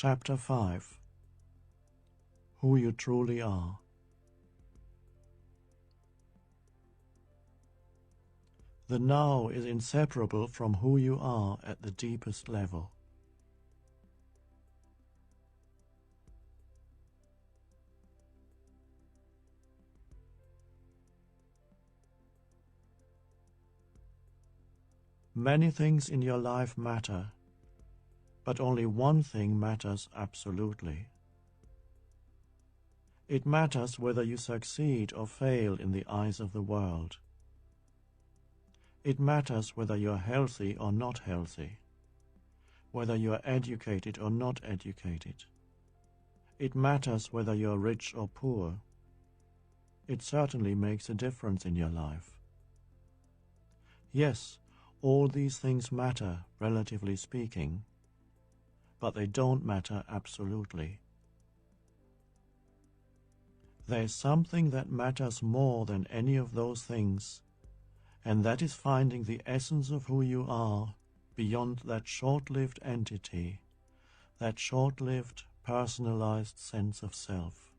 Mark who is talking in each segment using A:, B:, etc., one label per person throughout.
A: Chapter 5. Who you truly are. The now is inseparable from who you are at the deepest level. Many things in your life matter, but only one thing matters absolutely. It matters whether you succeed or fail in the eyes of the world. It matters whether you are healthy or not healthy, whether you are educated or not educated. It matters whether you are rich or poor. It certainly makes a difference in your life. Yes, all these things matter, relatively speaking, but they don't matter absolutely. There is something that matters more than any of those things, and that is finding the essence of who you are beyond that short-lived entity, that short-lived, personalized sense of self.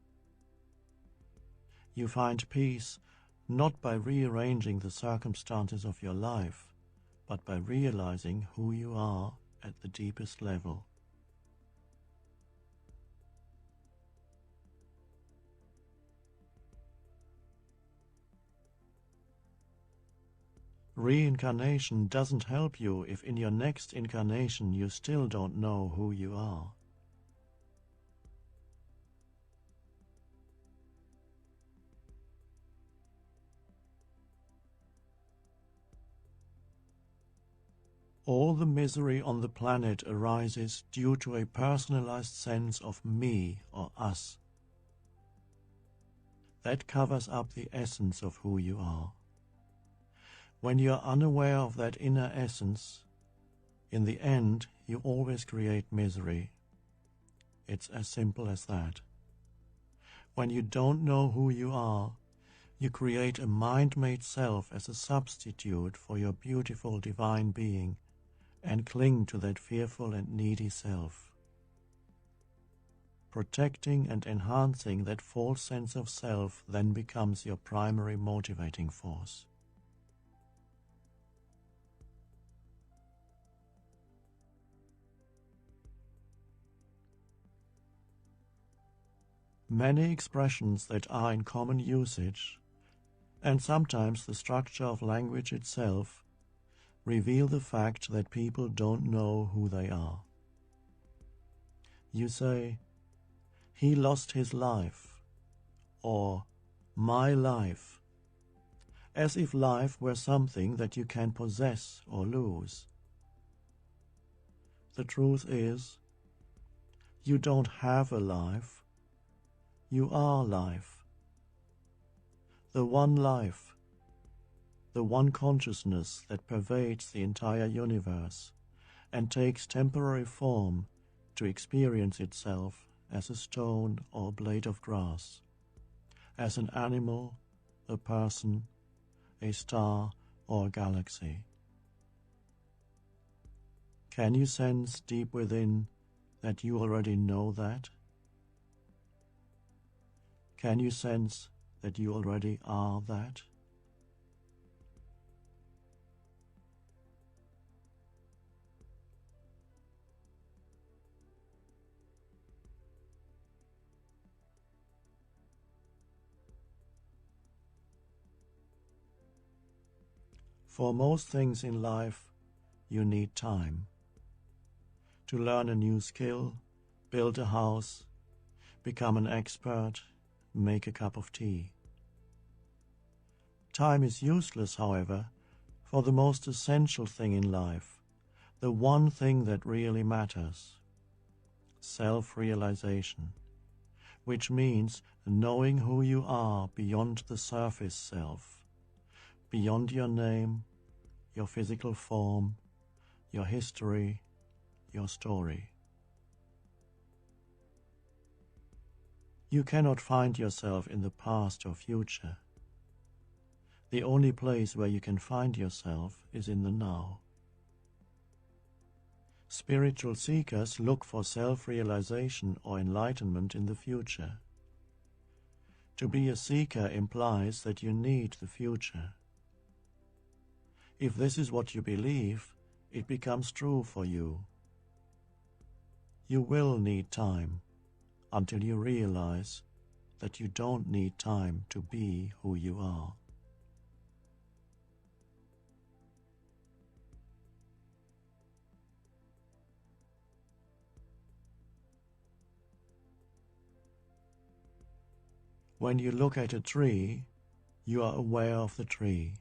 A: You find peace not by rearranging the circumstances of your life, but by realizing who you are at the deepest level. Reincarnation doesn't help you if in your next incarnation you still don't know who you are. All the misery on the planet arises due to a personalized sense of me or us. That covers up the essence of who you are. When you are unaware of that inner essence, in the end you always create misery. It's as simple as that. When you don't know who you are, you create a mind-made self as a substitute for your beautiful divine being, and cling to that fearful and needy self. Protecting and enhancing that false sense of self then becomes your primary motivating force. Many expressions that are in common usage, and sometimes the structure of language itself, reveal the fact that people don't know who they are. You say, "He lost his life," or "my life," as if life were something that you can possess or lose. The truth is, you don't have a life, you are life. The one life, the one consciousness that pervades the entire universe and takes temporary form to experience itself as a stone or a blade of grass, as an animal, a person, a star, or a galaxy. Can you sense deep within that you already know that? Can you sense that you already are that? For most things in life, you need time. To learn a new skill, build a house, become an expert, make a cup of tea. Time is useless, however, for the most essential thing in life, the one thing that really matters: self-realization, which means knowing who you are beyond the surface self, beyond your name, your physical form, your history, your story. You cannot find yourself in the past or future. The only place where you can find yourself is in the now. Spiritual seekers look for self-realization or enlightenment in the future. To be a seeker implies that you need the future. If this is what you believe, it becomes true for you. You will need time until you realize that you don't need time to be who you are. When you look at a tree, you are aware of the tree.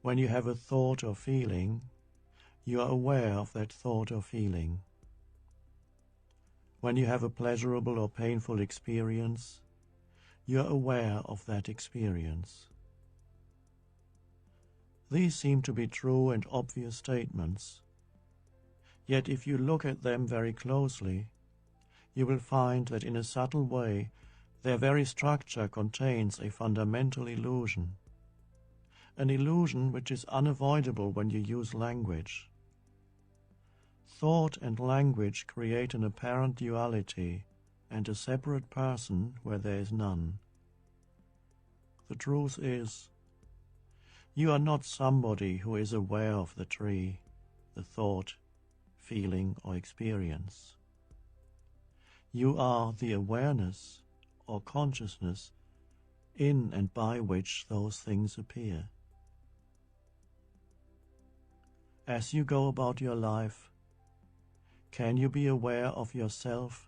A: When you have a thought or feeling, you are aware of that thought or feeling. When you have a pleasurable or painful experience, you are aware of that experience. These seem to be true and obvious statements. Yet if you look at them very closely, you will find that in a subtle way their very structure contains a fundamental illusion, an illusion which is unavoidable when you use language. Thought and language create an apparent duality and a separate person where there is none. The truth is, you are not somebody who is aware of the tree, the thought, feeling, or experience. You are the awareness or consciousness in and by which those things appear. As you go about your life, can you be aware of yourself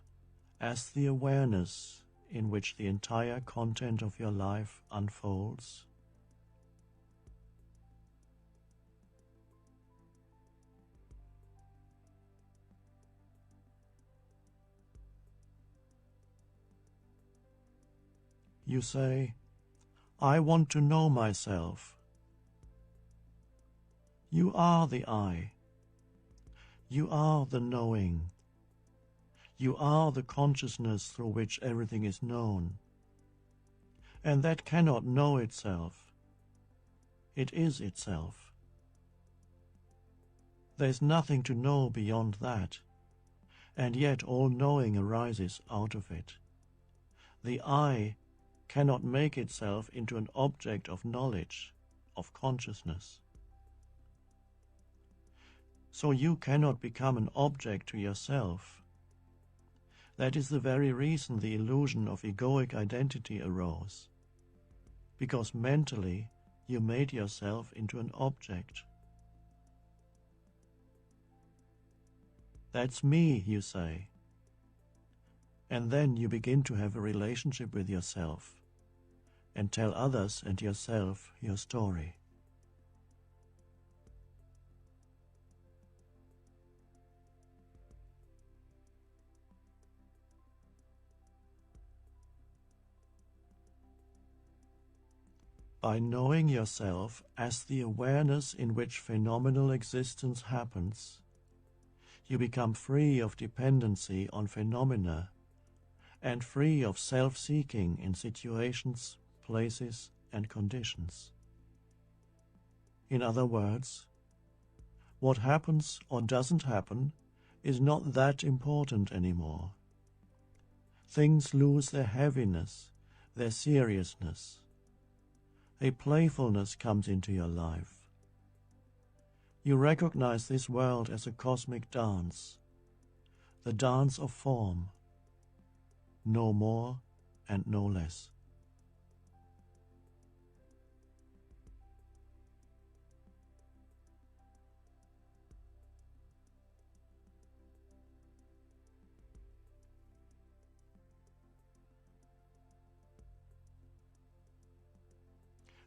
A: as the awareness in which the entire content of your life unfolds? You say, I want to know myself. You are the I. You are the knowing. You are the consciousness through which everything is known. And that cannot know itself. It is itself. There is nothing to know beyond that, and yet all knowing arises out of it. The I cannot make itself into an object of knowledge, of consciousness. So you cannot become an object to yourself. That is the very reason the illusion of egoic identity arose, because mentally you made yourself into an object. That's me, you say. And then you begin to have a relationship with yourself and tell others and yourself your story. By knowing yourself as the awareness in which phenomenal existence happens, you become free of dependency on phenomena and free of self-seeking in situations, places, and conditions. In other words, what happens or doesn't happen is not that important anymore. Things lose their heaviness, their seriousness. A playfulness comes into your life. You recognize this world as a cosmic dance, the dance of form, no more and no less.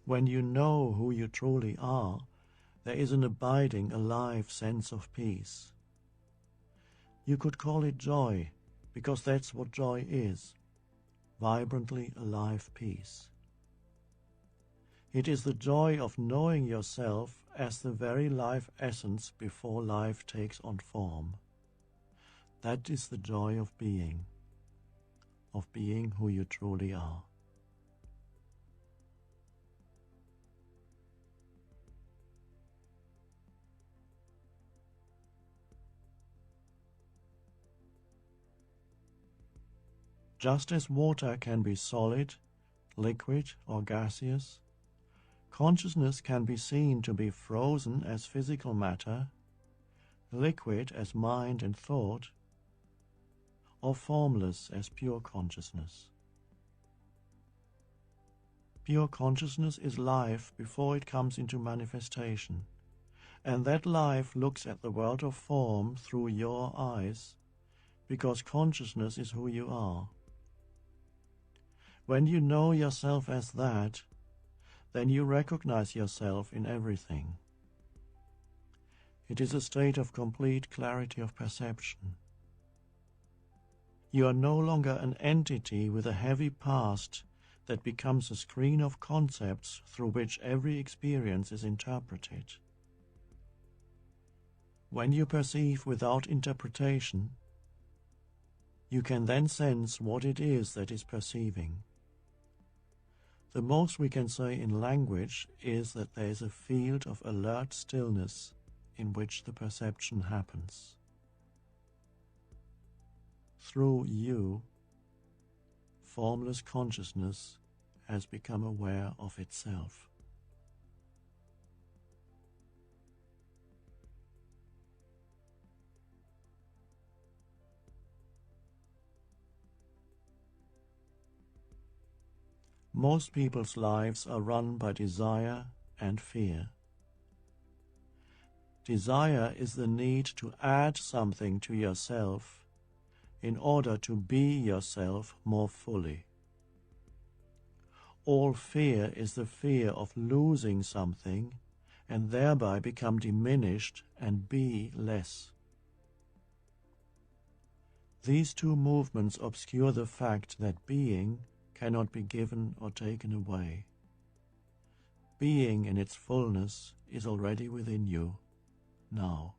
A: When you know who you truly are, there is an abiding, alive sense of peace. You could call it joy, because that's what joy is, vibrantly alive peace. It is the joy of knowing yourself as the very life essence before life takes on form. That is the joy of being who you truly are. Just as water can be solid, liquid, or gaseous, consciousness can be seen to be frozen as physical matter, liquid as mind and thought, or formless as pure consciousness. Pure consciousness is life before it comes into manifestation, and that life looks at the world of form through your eyes, because consciousness is who you are. When you know yourself as that, then you recognize yourself in everything. It is a state of complete clarity of perception. You are no longer an entity with a heavy past that becomes a screen of concepts through which every experience is interpreted. When you perceive without interpretation, you can then sense what it is that is perceiving. The most we can say in language is that there is a field of alert stillness in which the perception happens. Through you, formless consciousness has become aware of itself. Most people's lives are run by desire and fear. Desire is the need to add something to yourself in order to be yourself more fully. All fear is the fear of losing something and thereby become diminished and be less. These two movements obscure the fact that being cannot be given or taken away. Being in its fullness is already within you, now.